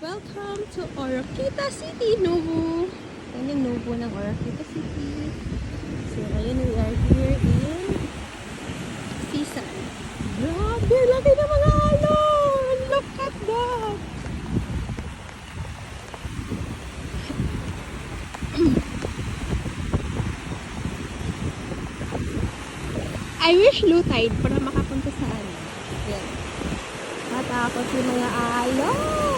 Welcome to Oroquita City, Nubu. Yan yung Nubu ng Oroquita City. So, ngayon we are here in Sisan. Grabe, laki na mga alon! Look at that! I wish low tide para makapunta sa ano. Yan. Matakot yung mga alon!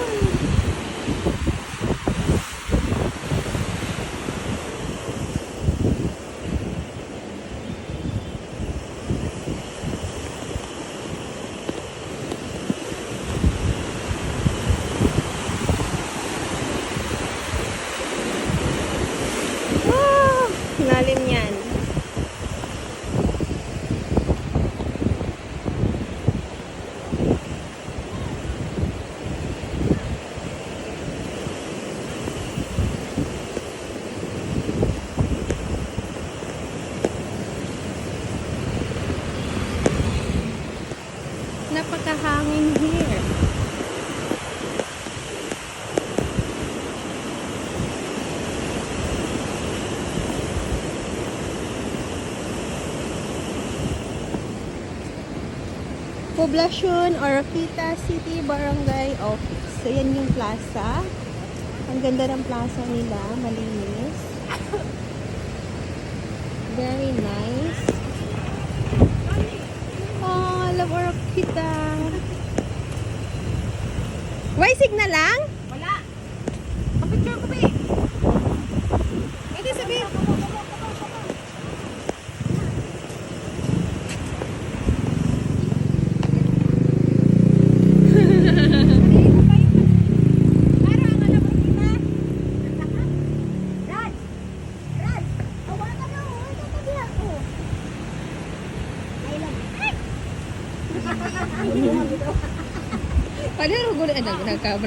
Lalim yan. Napakahangin here. Poblacion, Oroquita City Barangay Office. So, yan yung plaza. Ang ganda ng plaza nila. Malinis. Very nice. Oh, I love Oroquita. Why signal lang? Wala. Kapicture ko ba eh? Pwede sabihin. Padahal ko na nagka